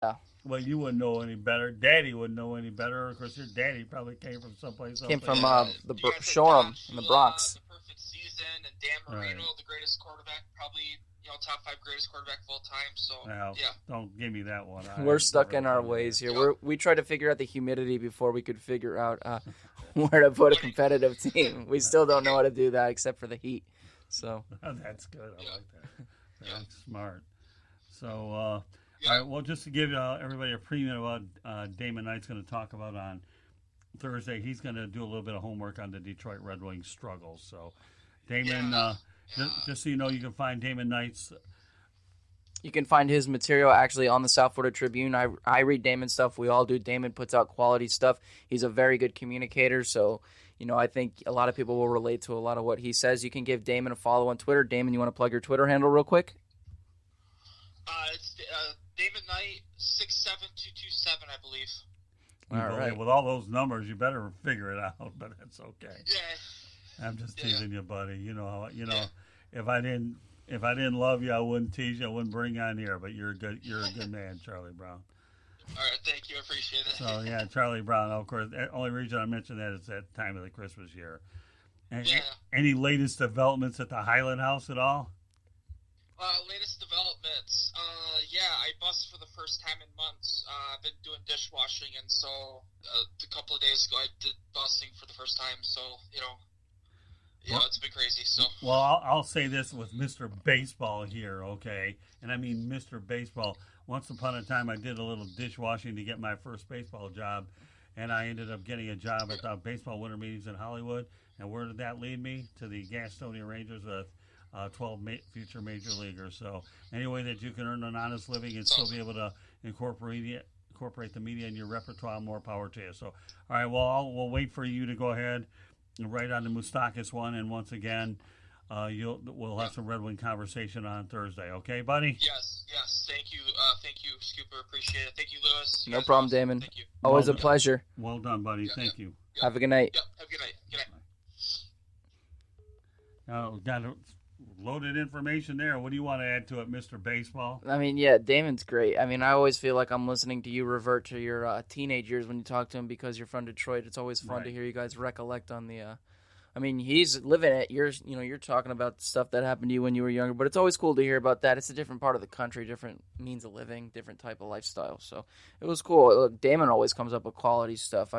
Yeah. Well, you wouldn't know any better. Daddy wouldn't know any better. Of course, your daddy probably came from someplace else Came that from you know. You guys had Don Shoreham in the Shula, Bronx. the perfect season, and Dan Right. Marino, the greatest quarterback, probably top 5 greatest quarterback of all time. So Well, yeah, don't give me that one. We're I've stuck never in our heard of ways that. here. yep. We tried to figure out the humidity before we could figure out where to put a competitive team. We still don't know how to do that except for the heat. So That's good. I Yeah. like that. Yeah. That's smart. So, Yeah. all right. Well, just to give everybody a preview of what Damon Knight's going to talk about on Thursday, he's going to do a little bit of homework on the Detroit Red Wings struggles. So, Damon, just so you know, you can find Damon Knight's. you can find his material actually on the South Florida Tribune. I read Damon's stuff. We all do. Damon puts out quality stuff. He's a very good communicator. So, I think a lot of people will relate to a lot of what he says. You can give Damon a follow on Twitter. Damon, you want to plug your Twitter handle real quick? It's David Knight 67227, I believe. All right. With all those numbers, you better figure it out. But it's okay. Yeah. I'm just teasing you, buddy. If I didn't love you, I wouldn't tease you. I wouldn't bring you on here. But you're a good man, Charlie Brown. All right, thank you. I appreciate it. So yeah, Charlie Brown. Of course, the only reason I mentioned that is that time of the Christmas year. And Yeah. Any latest developments at the Highland House at all? Latest developments. I bust for the first time in months. I've been doing dishwashing, and so a couple of days ago I did busting for the first time. So it's been crazy. So Well, I'll say this with Mr. Baseball here, okay? And I mean Mr. Baseball. Once upon a time, I did a little dishwashing to get my first baseball job, and I ended up getting a job at the baseball winter meetings in Hollywood. And where did that lead me? To the Gastonia Rangers with 12 future major leaguers. So any way that you can earn an honest living and still be able to incorporate the media in your repertoire, more power to you. So, all right, well, we'll wait for you to go ahead and write on the Moustakis one. And once again, we'll have some Red Wing conversation on Thursday. Okay, buddy? yes. Thank you, Scooper. Appreciate it. Thank you, Lewis. No problem, Damon. Thank you. Always a pleasure. Well done, buddy. Thank you. Have a good night. Yep. Have a good night. Good night. Got loaded information there. What do you want to add to it, Mr. Baseball? I mean, yeah, Damon's great. I mean, I always feel like I'm listening to you revert to your teenage years when you talk to him because you're from Detroit. It's always fun to hear you guys recollect on the. I mean, he's living it. You're talking about stuff that happened to you when you were younger, but it's always cool to hear about that. It's a different part of the country, different means of living, different type of lifestyle. So it was cool. Look, Damon always comes up with quality stuff.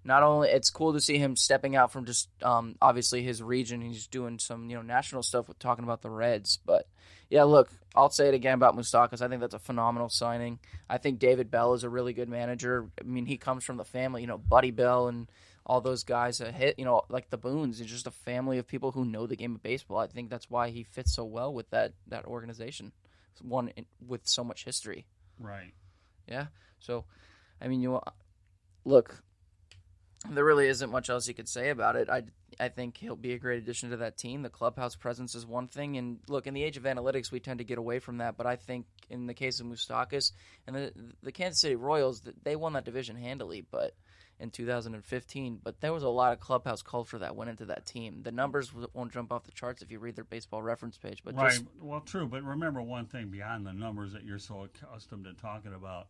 Not only it's cool to see him stepping out from just obviously his region. He's doing some national stuff with talking about the Reds. But yeah, look, I'll say it again about Moustakas. I think that's a phenomenal signing. I think David Bell is a really good manager. I mean, he comes from the family, Buddy Bell and all those guys. Like the Boones. It's just a family of people who know the game of baseball. I think that's why he fits so well with that organization. One with so much history. Right. Yeah. So, I mean, look. There really isn't much else you could say about it. I think he'll be a great addition to that team. The clubhouse presence is one thing, and look, in the age of analytics, we tend to get away from that. But I think in the case of Moustakas and the Kansas City Royals, they won that division handily, but in 2015. But there was a lot of clubhouse culture that went into that team. The numbers won't jump off the charts if you read their baseball reference page. But right, well, true. But remember one thing beyond the numbers that you're so accustomed to talking about.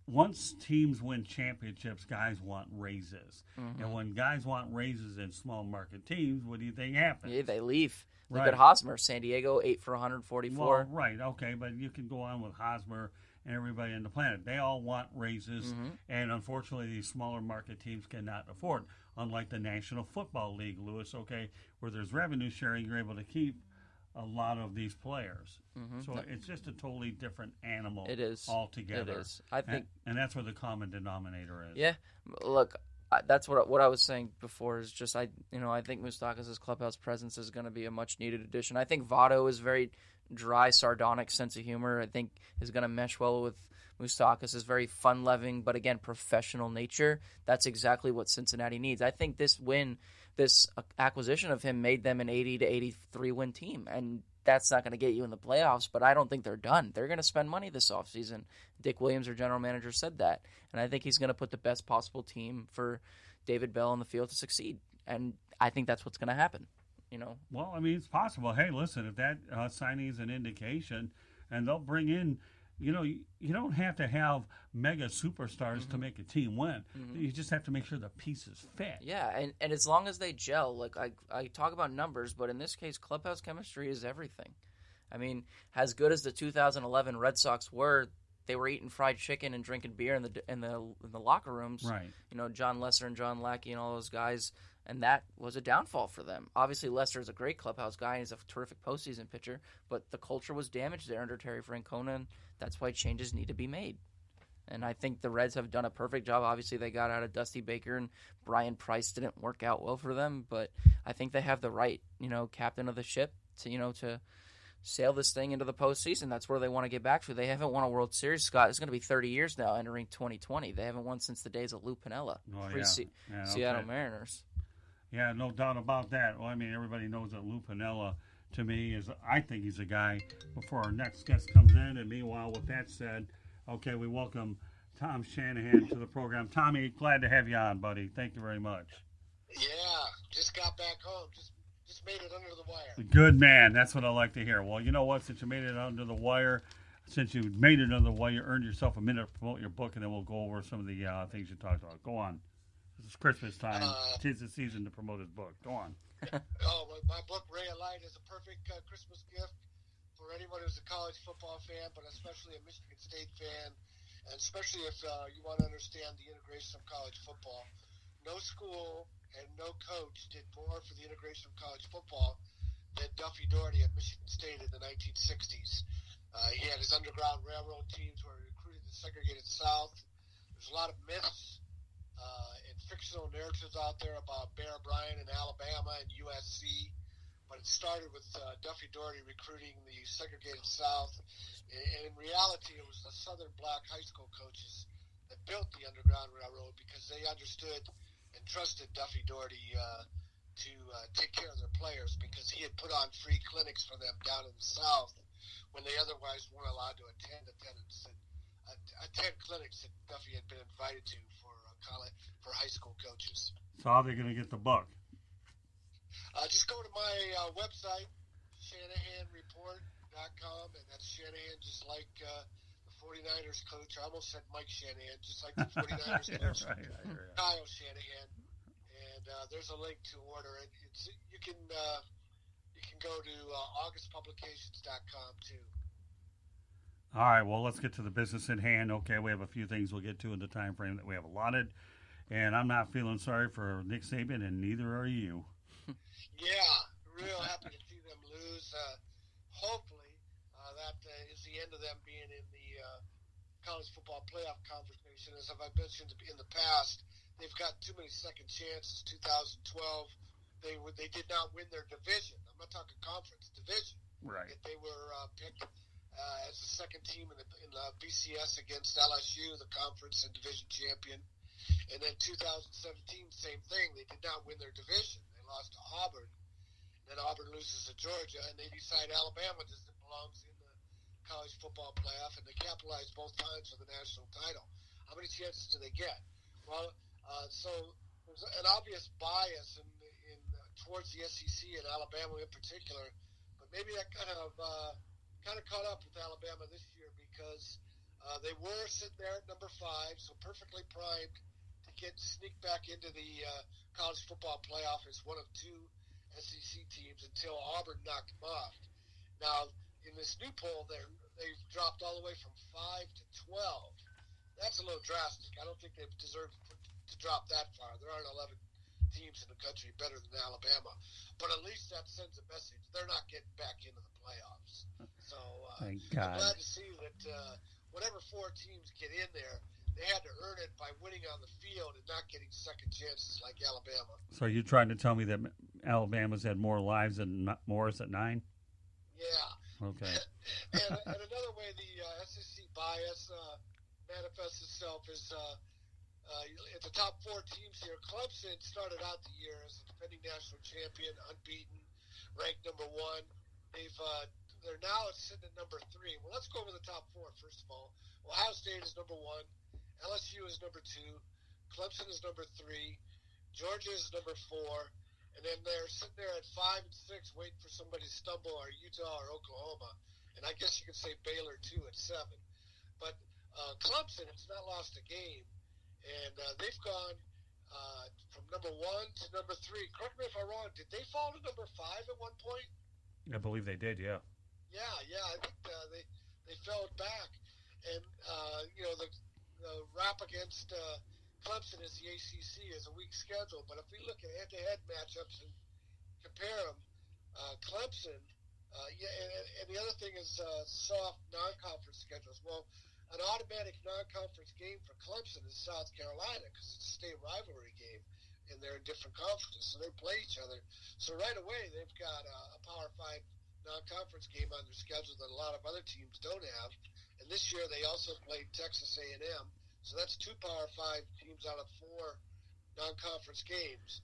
Once teams win championships, guys want raises. Mm-hmm. And when guys want raises in small market teams, what do you think happens? Yeah, they leave. Look right. at Hosmer, San Diego, 8 for 144. Well, right, okay, but you can go on with Hosmer and everybody on the planet. They all want raises, and unfortunately these smaller market teams cannot afford. Unlike the National Football League, Lewis, okay, where there's revenue sharing, you're able to keep a lot of these players. So it's just a totally different animal. It is altogether. It is. I think, and that's where the common denominator is. Yeah, look, that's what I was saying before. Is just I think Moustakas' clubhouse presence is going to be a much needed addition. I think Votto is very dry, sardonic sense of humor. I think is going to mesh well with Moustakas' very fun-loving, but again professional nature. That's exactly what Cincinnati needs. I think this acquisition of him made them an 80 to 83 win team, and that's not going to get you in the playoffs, but I don't think they're done. They're going to spend money this offseason. Dick Williams, their general manager, said that, and I think he's going to put the best possible team for David Bell on the field to succeed, and I think that's what's going to happen. Well, I mean, it's possible. Hey, listen, if that signing is an indication, and they'll bring in you don't have to have mega superstars to make a team win. You just have to make sure the pieces fit. Yeah, and as long as they gel, like I talk about numbers, but in this case, clubhouse chemistry is everything. I mean, as good as the 2011 Red Sox were, they were eating fried chicken and drinking beer in the locker rooms. Right. John Lesser and John Lackey and all those guys, and that was a downfall for them. Obviously, Lester is a great clubhouse guy and he's a terrific postseason pitcher, but the culture was damaged there under Terry Francona, and that's why changes need to be made. And I think the Reds have done a perfect job. Obviously, they got out of Dusty Baker, and Brian Price didn't work out well for them, but I think they have the right, captain of the ship to sail this thing into the postseason. That's where they want to get back to. They haven't won a World Series, Scott. It's going to be 30 years now entering 2020. They haven't won since the days of Lou Piniella, Seattle Mariners. Yeah, no doubt about that. Well, I mean, everybody knows that Lou Piniella, to me, I think he's a guy before our next guest comes in. And meanwhile, with that said, okay, we welcome Tom Shanahan to the program. Tommy, glad to have you on, buddy. Thank you very much. Yeah, just got back home. Just made it under the wire. Good man. That's what I like to hear. Well, you know what? Since you made it under the wire, you earned yourself a minute to promote your book, and then we'll go over some of the things you talked about. Go on. This is Christmas time. Tis the season to promote his book. Go on. My book, Ray of Light, is a perfect Christmas gift for anyone who's a college football fan, but especially a Michigan State fan, and especially if you want to understand the integration of college football. No school and no coach did more for the integration of college football than Duffy Daugherty at Michigan State in the 1960s. He had his Underground Railroad teams where he recruited the segregated South. There's a lot of myths and fictional narratives out there about Bear Bryant in Alabama and USC, but it started with Duffy Daugherty recruiting the segregated South. And in reality, it was the Southern black high school coaches that built the Underground Railroad because they understood and trusted Duffy Daugherty to take care of their players because he had put on free clinics for them down in the South when they otherwise weren't allowed to attend clinics that Duffy had been invited to for high school coaches. So how are they going to get the book? Just go to my website, ShanahanReport.com, and that's Shanahan just like the 49ers coach. I almost said Mike Shanahan, just like the 49ers coach, Kyle Shanahan. And there's a link to order it. You can go to augustpublications.com too. All right, well, let's get to the business at hand. Okay, we have a few things we'll get to in the time frame that we have allotted. And I'm not feeling sorry for Nick Saban, and neither are you. Yeah, real happy to see them lose. Hopefully, that is the end of them being in the college football playoff conversation. As I've mentioned in the past, they've got too many second chances. 2012, they did not win their division. I'm not talking conference, division. Right. They were picked as the second team in the BCS against LSU, the conference and division champion. And then 2017, same thing. They did not win their division. They lost to Auburn. Then Auburn loses to Georgia, and they decide Alabama belongs in the college football playoff, and they capitalize both times for the national title. How many chances do they get? Well, so there's an obvious bias in towards the SEC and Alabama in particular, but maybe that kind of caught up with Alabama this year because they were sitting there at number 5, so perfectly primed to sneak back into the college football playoff as one of 2 SEC teams until Auburn knocked them off. Now, in this new poll, they've dropped all the way from 5 to 12. That's a little drastic. I don't think they deserve to drop that far. There aren't 11 teams in the country better than Alabama, but at least that sends a message. They're not getting back into the playoffs. So Thank I'm God. glad to see that whatever 4 teams get in there, they had to earn it by winning on the field and not getting second chances like Alabama. So you're trying to tell me that Alabama's had more lives than Morris at 9? Yeah. Okay. and another way the SEC bias manifests itself is at the top 4 teams here. Clemson started out the year as the defending national champion, unbeaten, ranked number 1. They're now sitting at number 3. Well, let's go over the top 4 first of all. Ohio State is number 1. LSU is number 2. Clemson is number 3. Georgia is number 4. And then they're sitting there at 5 and 6 waiting for somebody to stumble, or Utah or Oklahoma. And I guess you could say Baylor, too, at 7. But Clemson has not lost a game, and they've gone from number 1 to number 3. Correct me if I'm wrong. Did they fall to number 5 at one point? I believe they did, yeah. Yeah. I think they fell back, and the rap against Clemson is the ACC is a weak schedule. But if we look at head-to-head matchups and compare them, Clemson. And the other thing is soft non-conference schedules. Well, an automatic non-conference game for Clemson is South Carolina because it's a state rivalry game, and they're in different conferences, so they play each other. So right away, they've got a Power 5 non-conference game on their schedule that a lot of other teams don't have. And this year, they also played Texas A&M, so that's 2 Power 5 teams out of 4 non-conference games.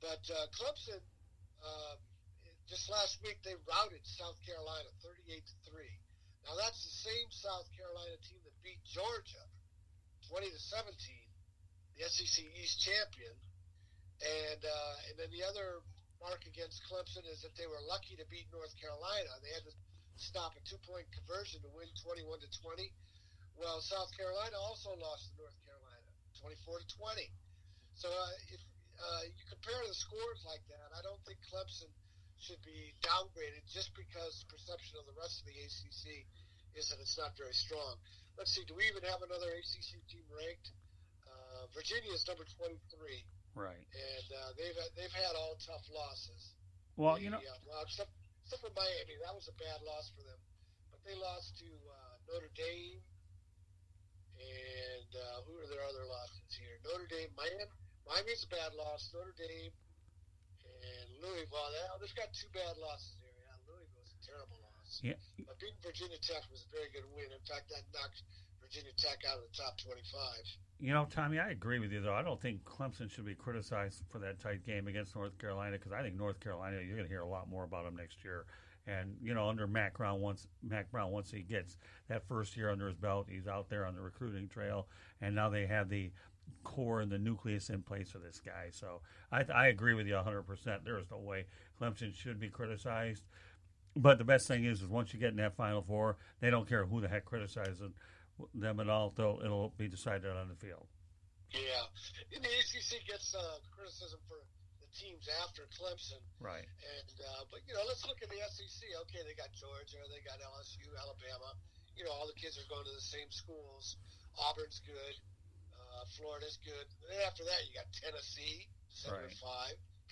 But Clemson, just last week, they routed South Carolina 38-3. Now that's the same South Carolina team that beat Georgia 20-17, the SEC East champion. And then the other mark against Clemson is that they were lucky to beat North Carolina. They had to stop a 2-point conversion to win 21-20. Well, South Carolina also lost to North Carolina 24-20. So if you compare the scores like that, I don't think Clemson should be downgraded just because the perception of the rest of the ACC is that it's not very strong. Let's see, do we even have another ACC team ranked? Virginia is number 23. Right. And they've had all tough losses. Well, except for Miami, that was a bad loss for them. But they lost to Notre Dame, and who are their other losses here? Notre Dame, Miami's a bad loss. Notre Dame. And Louisville, they've got 2 bad losses here. Yeah, Louisville's a terrible loss. Yeah. But beating Virginia Tech was a very good win. In fact, that knocked Virginia Tech out of the top 25. Tommy, I agree with you, though. I don't think Clemson should be criticized for that tight game against North Carolina because I think North Carolina, you're going to hear a lot more about them next year. And, under Mac Brown, once he gets that first year under his belt, he's out there on the recruiting trail. And now they have the core and the nucleus in place for this guy. So I agree with you 100%. There is no way Clemson should be criticized. But the best thing is once you get in that Final Four, they don't care who the heck criticizes them at all. It'll be decided on the field. Yeah. And the ACC gets criticism for the teams after Clemson. Right. And but, let's look at the SEC. Okay, they got Georgia. They got LSU, Alabama. All the kids are going to the same schools. Auburn's good. Florida's good. Then after that, you got Tennessee, 7-5,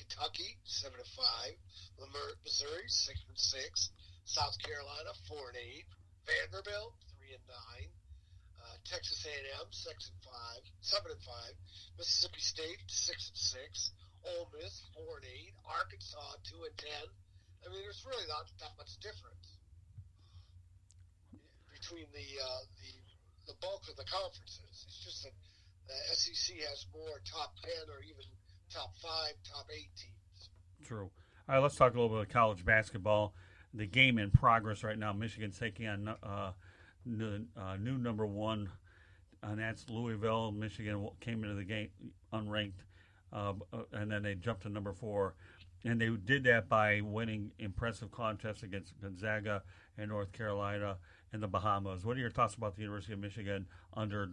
Kentucky, 7-5, Missouri, 6-6, South Carolina, 4-8, Vanderbilt, 3-9, Texas A&M, 7-5, Mississippi State, 6-6, Ole Miss, 4-8, Arkansas, 2-10. I mean, there's really not that much difference between the bulk of the conferences. It's just that the SEC has more top 10 or even top 5, top 8 teams. True. All right, let's talk a little bit of college basketball. The game in progress right now. Michigan's taking on new number 1, and that's Louisville. Michigan came into the game unranked, and then they jumped to number 4. And they did that by winning impressive contests against Gonzaga and North Carolina and the Bahamas. What are your thoughts about the University of Michigan under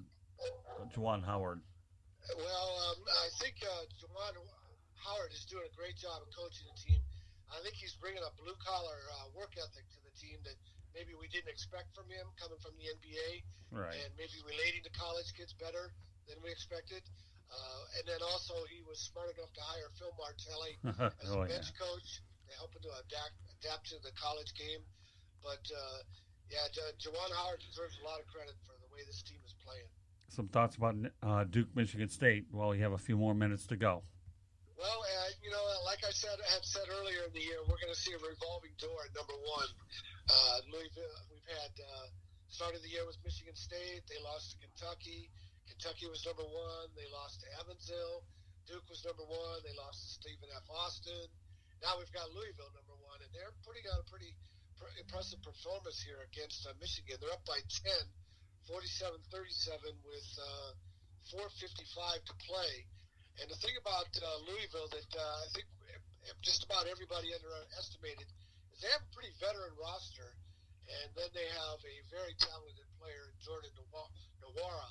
Juwan Howard? Well, I think Juwan Howard is doing a great job of coaching the team. I think he's bringing a blue-collar work ethic to the team that maybe we didn't expect from him coming from the NBA, right, and maybe relating to college kids better than we expected. And then also he was smart enough to hire Phil Martelli as a bench coach to help him to adapt to the college game. But, Juwan Howard deserves a lot of credit for the way this team is playing. Some thoughts about Duke, Michigan State while we have a few more minutes to go. Well, like I had said earlier in the year, we're going to see a revolving door at number 1. Louisville, we've had started the year with Michigan State. They lost to Kentucky. Kentucky was number 1. They lost to Evansville. Duke was number 1. They lost to Stephen F. Austin. Now we've got Louisville number 1, and they're putting out a pretty impressive performance here against Michigan. They're up by 10. 47-37 with 4:55 to play. And the thing about Louisville that I think just about everybody underestimated is they have a pretty veteran roster. And then they have a very talented player, Jordan Nawara,